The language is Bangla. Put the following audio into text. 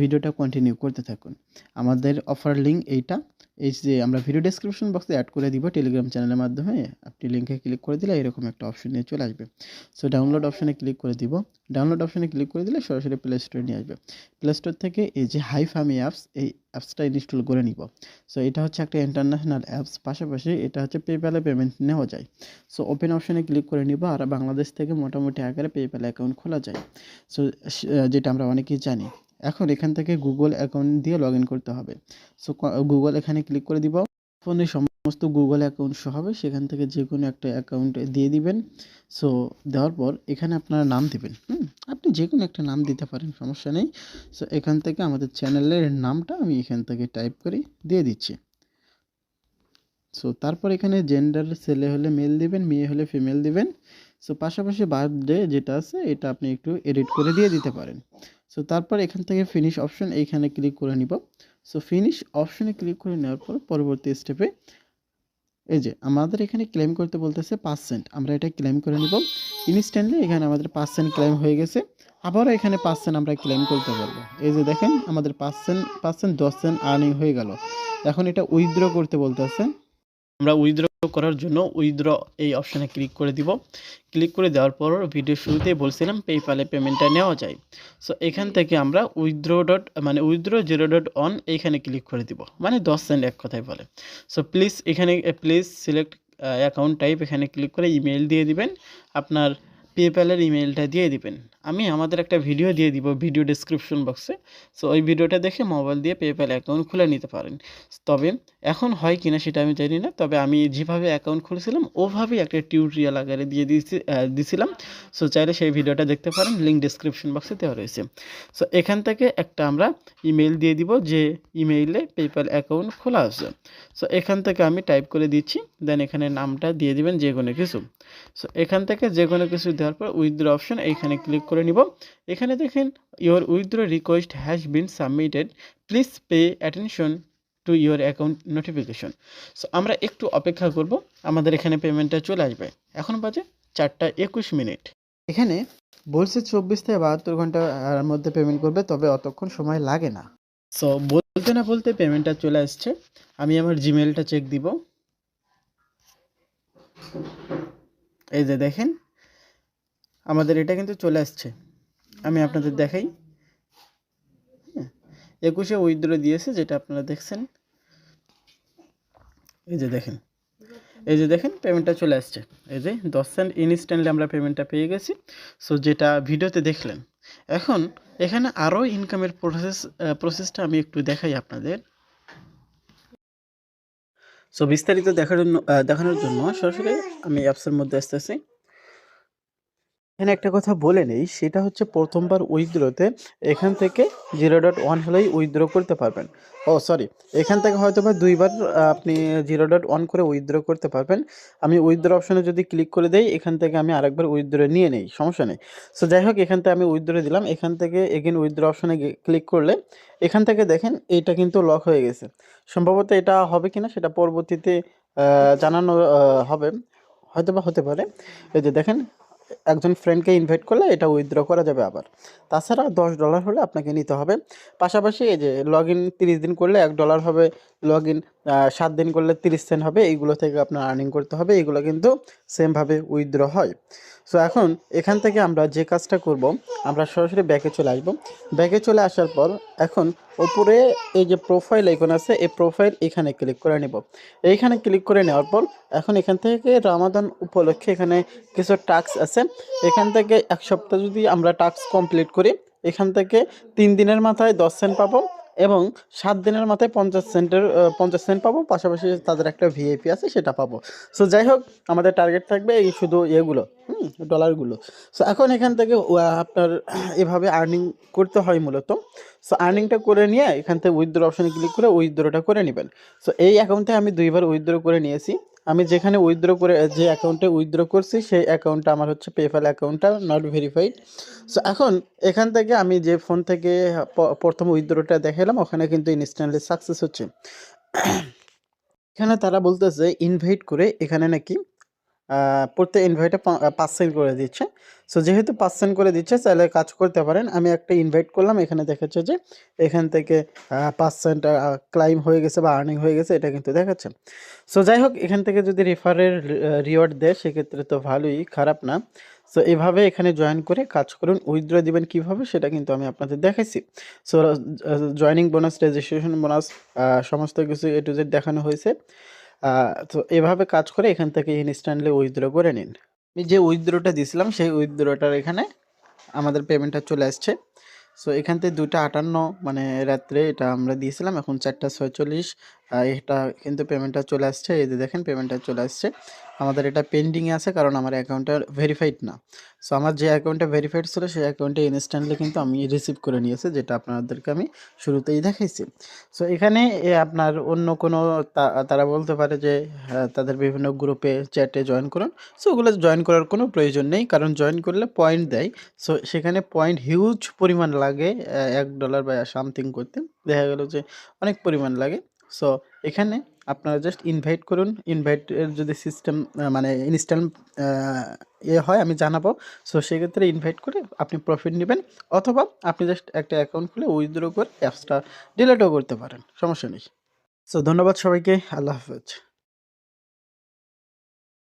ভিডিওটা কন্টিনিউ করতে থাকুন। আমাদের অফার লিঙ্ক এইটা, এই যে আমরা ভিডিও ডেসক্রিপশন বক্সে অ্যাড করে দিব টেলিগ্রাম চ্যানেলের মাধ্যমে। আপনি লিঙ্কে ক্লিক করে দিলে এরকম একটা অপশন নিয়ে চলে আসবে। সো ডাউনলোড অপশনে ক্লিক করে দিব। ডাউনলোড অপশনে ক্লিক করে দিলে সরাসরি প্লে স্টোরে নিয়ে আসবে। প্লে স্টোর থেকে এই যে হাইফামি অ্যাপস, এই অ্যাপসটা ইনস্টল করে নিব। সো এটা হচ্ছে একটা ইন্টারন্যাশনাল অ্যাপস, পাশাপাশি এটা হচ্ছে পেপ্যালে পেমেন্ট নেওয়া যায়। সো ওপেন অপশনে ক্লিক করে নিব। আর বাংলাদেশ থেকে মোটামুটি আকারে পেপ্যাল অ্যাকাউন্ট খোলা যায়। সো যেটা আমরা অনেকেই জানি। এখন এখান থেকে গুগল অ্যাকাউন্ট দিয়ে লগ ইন করতে হবে। সো গুগল এখানে ক্লিক করে দিব। ফোনে সমস্ত গুগল অ্যাকাউন্ট শো হবে, সেখান থেকে যে কোনো একটা অ্যাকাউন্ট দিয়ে দিবেন। সো দেওয়ার পর এখানে আপনারা নাম দিবেন। আপনি যে কোনো একটা নাম দিতে পারেন, সমস্যা নেই। সো এখান থেকে আমাদের চ্যানেলের নামটা আমি এখান থেকে টাইপ করে দিয়ে দিচ্ছি। সো তারপর এখানে জেন্ডার ছেলে হলে মেল দিবেন, মেয়ে হলে ফিমেল দিবেন। সো পাশাপাশি বার্থডে যেটা আছে এটা আপনি একটু এডিট করে দিয়ে দিতে পারেন। সো তারপর এখান থেকে ফিনিশ অপশন এইখানে ক্লিক করে নিব। সো ফিনিশ অপশনে ক্লিক করে নেওয়ার পর পরবর্তী স্টেপে এই যে আমাদের এখানে ক্লেম করতে বলতেছে 5 সেন্ট, আমরা এটা ক্লেম করে নিব। ইনস্ট্যান্টলি এখানে আমাদের 5 সেন্ট ক্লেম হয়ে গেছে। আবারও এখানে 5 সেন্ট আমরা ক্লেম করতে পারবো। এই যে দেখেন আমাদের 5 সেন্ট 10 সেন্ট আর্নিং হয়ে গেল। এখন এটা উইথড্র করতে বলতেছে। আমরা উইথড্র করার জন্য উইথড্র এই অপশানে ক্লিক করে দিব। ক্লিক করে দেওয়ার পর ভিডিও শুরুতেই বলছিলাম পেপ্যালে পেমেন্টটা নেওয়া যায়। সো এখান থেকে আমরা উইথড্র 0.1 এইখানে ক্লিক করে দিব, মানে 10 সেন্ট এক কথায় বলে। So please select account type, এখানে ক্লিক করে ইমেল দিয়ে দিবেন, আপনার পেপ্যালের ইমেলটা দিয়ে দিবেন। আমি আমাদের একটা ভিডিও দিয়ে দিব ভিডিও ডেসক্রিপশন বক্সে। সো ওই ভিডিওটা দেখে মোবাইল দিয়ে পেপ্যাল অ্যাকাউন্ট খুলে নিতে পারেন। তবে এখন হয় কিনা সেটা আমি জানি না, তবে আমি যেভাবে অ্যাকাউন্ট খুলেছিলাম ওভাবেই একটা টিউটোরিয়াল আকারে দিয়ে দিছিলাম। সো চাইলে সেই ভিডিওটা দেখতে পারেন, লিঙ্ক ডেসক্রিপশন বক্সে দেওয়া রয়েছে। সো এখান থেকে একটা আমরা ইমেল দিয়ে দিব, যে ইমেইলে পেপ্যাল অ্যাকাউন্ট খোলা আছে। সো এখান থেকে আমি টাইপ করে দিচ্ছি, দেন এখানে নামটা দিয়ে দিবেন যে কোনো কিছু। সো এখান থেকে যে কোনো কিছু দেওয়ার পর উইথড্র অপশন এইখানে ক্লিক করে নিব। এখানে দেখেন your withdraw request has been submitted, please pay attention to your account notification. So আমরা একটু অপেক্ষা করব, আমাদের এখানে পেমেন্টটা চলে আসবে। এখন বাজে 4:21। এখানে বলছে 24 থেকে 72 ঘন্টার মধ্যে পেমেন্ট করবে, তবে অতক্ষণ সময় লাগে না। সো বলতে না বলতে পেমেন্টটা চলে আসছে। আমি আমার জিমেলটা চেক দিব। এই যে দেখেন আমাদের এটা কিন্তু চলে আসছে। আমি আপনাদের দেখাই। 21-এ উইথড্র দিয়েছে, যেটা আপনারা দেখছেন। এই যে দেখেন পেমেন্টটা চলে আসছে। এই যে 10 সেন্ট ইনস্ট্যান্টলি আমরা পেমেন্টটা পেয়ে গেছি। সো যেটা ভিডিওতে দেখলেন। এখন এখানে আরও ইনকামের প্রসেসটা আমি একটু দেখাই আপনাদের। সো বিস্তারিত দেখানোর জন্য সরাসরি আমি অ্যাপসের মধ্যে আসতেছি। এখানে একটা কথা বলে নেই, সেটা হচ্ছে প্রথমবার উইথড্রতে এখান থেকে 0.1 হলেই উইথড্র করতে পারবেন। সরি, এখান থেকে হয়তো বা 2বার আপনি 0.1 করে উইথড্র করতে পারবেন। আমি উইথড্র অপশনে যদি ক্লিক করে দেই, এখান থেকে আমি আরেকবার উইথড্র নিয়ে নেই, সমস্যা নেই। সো যাই হোক, এখান থেকে আমি উইথড্র দিলাম। এখান থেকে এগেন উইথড্র অপশনে ক্লিক করলে এখান থেকে দেখেন এটা কিন্তু লক হয়ে গেছে। সম্ভবত এটা হবে কিনা সেটা পরবর্তীতে জানানো হবে, হয়তো বা হতে পারে। এই যে দেখেন একজন ফ্রেন্ডকে ইনভাইট করলে এটা উইথড্র করা যাবে আবার। তাছাড়া $10 হলে আপনাকে নিতে হবে। পাশাপাশি এই যে লগ ইন 30 দিন করলে $1 হবে, লগ ইন 7 দিন করলে 30 সেন্ট হবে। এইগুলো থেকে আপনার আর্নিং করতে হবে। এইগুলো কিন্তু সেমভাবে উইথড্র হয়। সো এখন এখান থেকে আমরা যে কাজটা করব, আমরা সরাসরি ব্যাকে চলে আসব। ব্যাকে চলে আসার পর এখন ওপরে এই যে প্রোফাইল আইকন আছে, এই প্রোফাইল এখানে ক্লিক করে নেব। এইখানে ক্লিক করে নেওয়ার পর এখন এখান থেকে রমাদান উপলক্ষে এখানে কিছু টাস্ক আছে। এখান থেকে 1 সপ্তাহ যদি আমরা টাস্ক কমপ্লিট করি, এখান থেকে 3 দিনের মাথায় 10 সেন্ট পাবো এবং 7 দিনের মাথায় 50 সেন্ট পাবো। পাশাপাশি তাদের একটা ভিআইপি আছে, সেটা পাবো। সো যাই হোক, আমাদের টার্গেট থাকবে এই শুধু এগুলো, ডলারগুলো। সো এখন এখান থেকে আপনার এভাবে আর্নিং করতে হয় মূলত। সো আর্নিংটা করে নিয়ে এখান থেকে উইথড্র অপশানে ক্লিক করে উইথড্রটা করে নেবেন। সো এই অ্যাকাউন্টে আমি 2বার উইথড্র করে নিয়েছি। আমি যেখানে উইথড্র করে যে অ্যাকাউন্টে উইথড্র করছি সেই অ্যাকাউন্টটা আমার হচ্ছে পেপ্যাল অ্যাকাউন্টটা নট ভেরিফাইড। সো এখন এখান থেকে আমি যে ফোন থেকে প্রথম উইথড্রটা দেখালাম, ওখানে কিন্তু ইনস্ট্যান্টলি সাকসেস হচ্ছে। এখানে তারা বলতেছে ইনভাইট করে এখানে নাকি প্রত্যেক ইনভাইটে 5 সেন্ট করে দিচ্ছে। সো যেহেতু 5 সেন্ট করে দিচ্ছে চাইলে কাজ করতে পারেন। আমি একটা ইনভাইট করলাম, এখানে দেখাচ্ছে যে এখান থেকে 5 সেন্ট ক্লাইম হয়ে গেছে বা আর্নিং হয়ে গেছে, এটা কিন্তু দেখাচ্ছে। সো যাই হোক, এখান থেকে যদি রেফারের রিওয়ার্ড দেয় সেক্ষেত্রে তো ভালোই, খারাপ না। সো এভাবে এখানে জয়েন করে কাজ করুন। উইথড্র দিবেন কিভাবে সেটা কিন্তু আমি আপনাদের দেখাইছি। So joining bonus, registration bonus, সমস্ত কিছু এ টু জেড দেখানো হয়েছে। তো এভাবে কাজ করে এখান থেকে ইনস্ট্যান্টলি উইথড্র করে নিন। আমি যে উইথড্রটা দিয়েছিলাম সেই উইথড্রটার এখানে আমাদের পেমেন্টটা চলে আসছে। সো এখান থেকে 2:58 মানে রাত্রে এটা আমরা দিয়েছিলাম, এখন 4:46 এটা কিন্তু পেমেন্টটা চলে আসছে। এই যে দেখেন পেমেন্টটা চলে আসছে। আমাদের এটা পেন্ডিংয়ে আছে কারণ আমার অ্যাকাউন্টটা ভেরিফাইড না। সো আমার যে অ্যাকাউন্টটা ভেরিফাইড ছিল সেই অ্যাকাউন্টে ইনস্ট্যান্টলি কিন্তু আমি রিসিভ করে নিয়েছি, যেটা আপনাদেরকে আমি শুরুতেই দেখাইছি। সো এখানে আপনার অন্য কোনো তারা বলতে পারে যে তাদের বিভিন্ন গ্রুপে চ্যাটে জয়েন করুন। সো ওগুলো জয়েন করার কোনো প্রয়োজন নেই, কারণ জয়েন করলে পয়েন্ট দেয়। সো সেখানে পয়েন্ট হিউজ পরিমাণ লাগে, $1 বা সামথিং করতে। দেখা গেল যে অনেক পরিমাণ লাগে। সো এখানে আপনারা জাস্ট ইনভাইট করুন। ইনভাইটের যদি সিস্টেম মানে ইনস্ট্যান্ট হয় আমি জানাবো। সো সেক্ষেত্রে ইনভাইট করে আপনি প্রফিট নেবেন, অথবা আপনি জাস্ট একটা অ্যাকাউন্ট খুলে উইথড্র করে অ্যাপসটা ডিলিটও করতে পারেন, সমস্যা নেই। সো ধন্যবাদ সবাইকে, আল্লাহ হাফেজ।